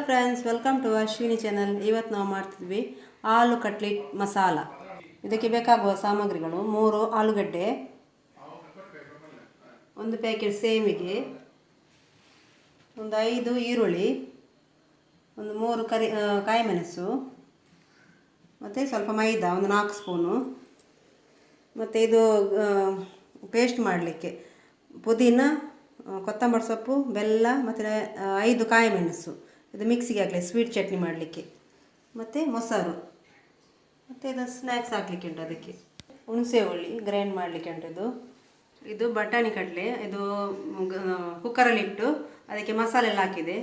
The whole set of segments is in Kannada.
Friends, welcome to Ashwini channel. ಇವತ್ತು ನಾವು ಮಾಡ್ತಿದ್ವಿ ಆಲೂ ಕಟ್ಲೆಟ್ ಮಸಾಲ. ಇದಕ್ಕೆ ಬೇಕಾಗುವ ಸಾಮಗ್ರಿಗಳು: 3 ಆಲೂಗಡ್ಡೆ, 1 ಪ್ಯಾಕೆಟ್ ಸೇಮಿಗೆ, ಒಂದು 5 ಈರುಳ್ಳಿ, ಒಂದು 3 ಕಾಯಿಮೆಣಸು, ಮತ್ತು ಸ್ವಲ್ಪ ಮೈದಾ ಒಂದು 4 ಸ್ಪೂನು, ಮತ್ತು ಇದು ಪೇಸ್ಟ್ ಮಾಡಲಿಕ್ಕೆ ಪುದೀನ, ಕೊತ್ತಂಬರಿ ಸೊಪ್ಪು, ಬೆಲ್ಲ, ಮತ್ತು 5 ಕಾಯಿಮೆಣಸು. ಇದು ಮಿಕ್ಸಿಗೆ ಹಾಕಲಿ ಸ್ವೀಟ್ ಚಟ್ನಿ ಮಾಡಲಿಕ್ಕೆ, ಮತ್ತು ಮೊಸರು, ಮತ್ತು ಇದು ಸ್ನ್ಯಾಕ್ಸ್ ಹಾಕಲಿಕ್ಕೆ ಉಂಟು. ಅದಕ್ಕೆ ಹುಣಸೆ ಹುಳಿ ಗ್ರೈಂಡ್ ಮಾಡಲಿಕ್ಕೆ ಉಂಟು. ಇದು ಬಟಾಣಿ ಕಡಲೆ, ಇದು ಕುಕ್ಕರಲ್ಲಿಟ್ಟು ಅದಕ್ಕೆ ಮಸಾಲೆ ಎಲ್ಲ ಹಾಕಿದೆ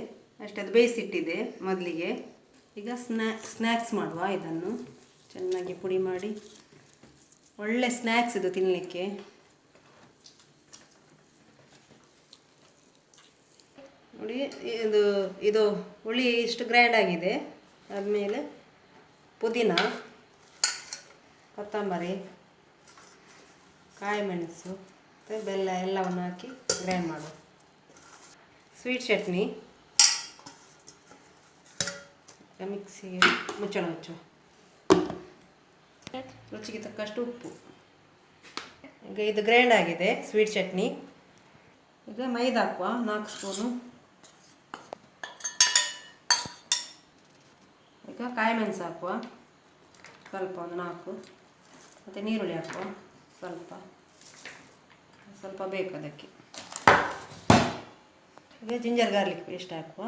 ಅಷ್ಟೇ. ಅದು ಬೇಯಿಸಿಟ್ಟಿದೆ ಮೊದಲಿಗೆ. ಈಗ ಸ್ನ್ಯಾಕ್ಸ್ ಮಾಡುವ. ಇದನ್ನು ಚೆನ್ನಾಗಿ ಪುಡಿ ಮಾಡಿ, ಒಳ್ಳೆ ಸ್ನ್ಯಾಕ್ಸ್ ಇದು ತಿನ್ನಲಿಕ್ಕೆ. ನೋಡಿ, ಇದು ಹುಳಿ ಇಷ್ಟು ಗ್ರೈಂಡ್ ಆಗಿದೆ. ಆದಮೇಲೆ ಪುದೀನ, ಕೊತ್ತಂಬರಿ, ಕಾಯಿಮೆಣಸು ಮತ್ತು ಬೆಲ್ಲ ಎಲ್ಲವನ್ನು ಹಾಕಿ ಗ್ರೈಂಡ್ ಮಾಡುವ. ಸ್ವೀಟ್ ಚಟ್ನಿ ಮಿಕ್ಸಿಗೆ ಮುಚ್ಚಳ ಹಚ್ಚುವ. ರುಚಿಗೆ ತಕ್ಕಷ್ಟು ಉಪ್ಪು. ಈಗ ಇದು ಗ್ರೈಂಡ್ ಆಗಿದೆ ಸ್ವೀಟ್ ಚಟ್ನಿ. ಈಗ ಮೈದಾ ಹಾಕುವ 4 ಸ್ಪೂನು. ಈಗ ಕಾಯಿಮೆಣಸು ಹಾಕುವ ಸ್ವಲ್ಪ, ಒಂದು 4, ಮತ್ತು ನೀರುಳ್ಳಿ ಹಾಕುವ ಸ್ವಲ್ಪ ಬೇಕು ಅದಕ್ಕೆ. ಈಗ ಜಿಂಜರ್ ಗಾರ್ಲಿಕ್ ಪೇಸ್ಟ್ ಹಾಕುವ.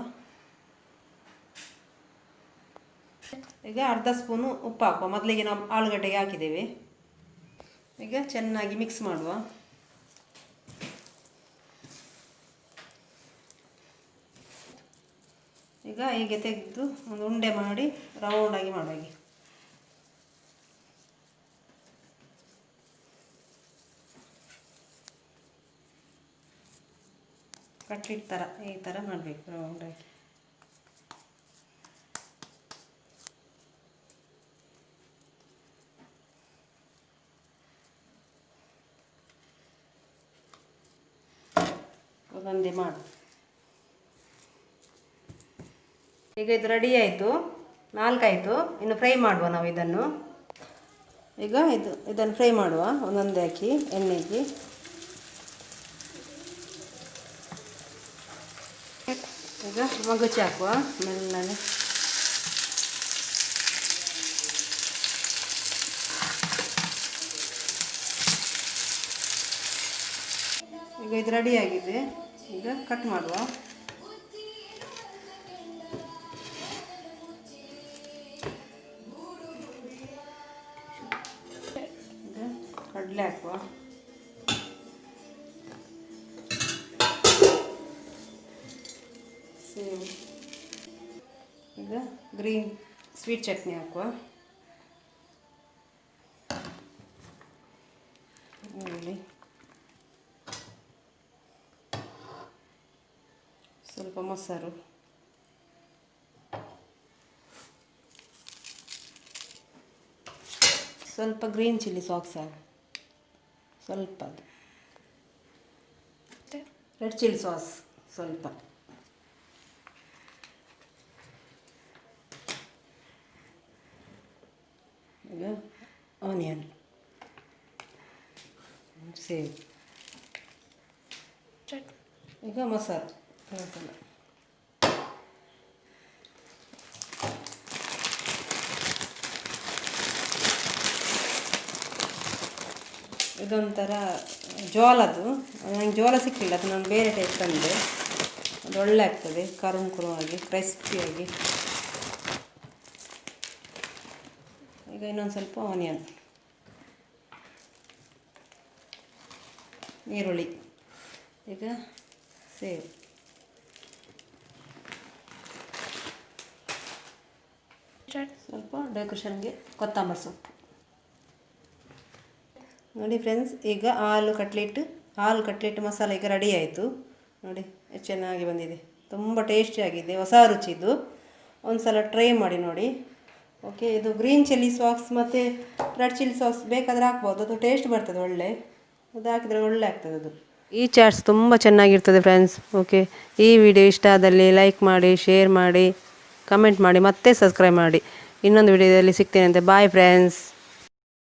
ಈಗ ಅರ್ಧ ಸ್ಪೂನು ಉಪ್ಪು ಹಾಕುವ. ಮೊದಲಿಗೆ ನಾವು ಆಲೂಗಡ್ಡೆಗೆ ಹಾಕಿದ್ದೇವೆ. ಈಗ ಚೆನ್ನಾಗಿ ಮಿಕ್ಸ್ ಮಾಡುವ. ಈಗ ಹೀಗೆ ತೆಗೆದು ಒಂದು ಉಂಡೆ ಮಾಡಿ ರೌಂಡಾಗಿ ಮಾಡುವ. ಕಟ್ಲೆಟ್ ಥರ ಈ ಥರ ಮಾಡಬೇಕು ರೌಂಡಾಗಿ. ಒಂದೊಂದೇ ಮಾಡು. ಈಗ ಇದು ರೆಡಿ ಆಯಿತು, 4 ಆಯಿತು. ಇನ್ನು ಫ್ರೈ ಮಾಡುವ ನಾವು ಇದನ್ನು. ಈಗ ಇದನ್ನು ಫ್ರೈ ಮಾಡುವ ಒಂದೊಂದೇ ಹಾಕಿ ಎಣ್ಣೆಗೆ. ಈಗ ಮಗುಚಿ ಹಾಕುವ ಮೆಲ್ಲನೆ. ಈಗ ಇದು ರೆಡಿಯಾಗಿದೆ. ಈಗ ಕಟ್ ಮಾಡುವ. ಕಡಲೆ ಹಾಕುವ. ಸೇಮ್. ಈಗ ಗ್ರೀನ್ ಸ್ವೀಟ್ ಚಟ್ನಿ ಹಾಕುವ. ಈರುಳ್ಳಿ, ಸ್ವಲ್ಪ ಮೊಸರು, ಸ್ವಲ್ಪ ಗ್ರೀನ್ ಚಿಲ್ಲಿ ಸಾಕ್ಸ್ ಹಾಕಿ, ಸ್ವಲ್ಪ ಮತ್ತು ರೆಡ್ ಚಿಲ್ಲಿ ಸಾಸ್ ಸ್ವಲ್ಪ. ಈಗ ಆನಿಯನ್, ಸೇವ್. ಈಗ ಮೊಸರು ಇದೊಂಥರ ಜೋಳದ್ದು. ನನಗೆ ಜೋಳ ಸಿಕ್ಕಿಲ್ಲ, ಅದು ನಾನು ಬೇರೆ ಟೈಪ್ ತಂದೆ. ಅದು ಒಳ್ಳೆ ಆಗ್ತದೆ ಕರುಣಾಗಿ ಕ್ರಿಸ್ಪಿಯಾಗಿ. ಈಗ ಇನ್ನೊಂದು ಸ್ವಲ್ಪ ಆನಿಯನ್, ಈರುಳ್ಳಿ, ಈಗ ಸೇವ್. ಸ್ವಲ್ಪ ಡೆಕೋರೇಷನ್ಗೆ ಕೊತ್ತಂಬರಿ ಸೊಪ್ಪು. ನೋಡಿ ಫ್ರೆಂಡ್ಸ್, ಈಗ ಆಲೂ ಕಟ್ಲೆಟ್ ಮಸಾಲೆ ಈಗ ರೆಡಿ ಆಯಿತು. ನೋಡಿ ಎಷ್ಟು ಚೆನ್ನಾಗಿ ಬಂದಿದೆ, ತುಂಬ ಟೇಸ್ಟಿಯಾಗಿದೆ, ಹೊಸ ರುಚಿದು. ಒಂದು ಸಲ ಟ್ರೈ ಮಾಡಿ ನೋಡಿ. ಓಕೆ, ಇದು ಗ್ರೀನ್ ಚಿಲ್ಲಿ ಸಾಸ್ ಮತ್ತು ರೆಡ್ ಚಿಲ್ಲಿ ಸಾಸ್ ಬೇಕಾದರೆ ಹಾಕ್ಬೋದು, ಅದು ಟೇಸ್ಟ್ ಬರ್ತದೆ ಒಳ್ಳೆ. ಅದು ಹಾಕಿದರೆ ಒಳ್ಳೆ ಆಗ್ತದೆ ಅದು. ಈ ಚಾಟ್ಸ್ ತುಂಬ ಚೆನ್ನಾಗಿರ್ತದೆ ಫ್ರೆಂಡ್ಸ್. ಓಕೆ, ಈ ವಿಡಿಯೋ ಇಷ್ಟ ಆದಲ್ಲಿ ಲೈಕ್ ಮಾಡಿ, ಶೇರ್ ಮಾಡಿ. ಕಮೆಂಟ್ ಮಾಡಿ ಮತ್ತೆ ಸಬ್ಸ್ಕ್ರೈಬ್ ಮಾಡಿ. ಇನ್ನೊಂದು ವಿಡಿಯೋದಲ್ಲಿ ಸಿಗ್ತೇನೆ ಅಂತೆ. Bye friends.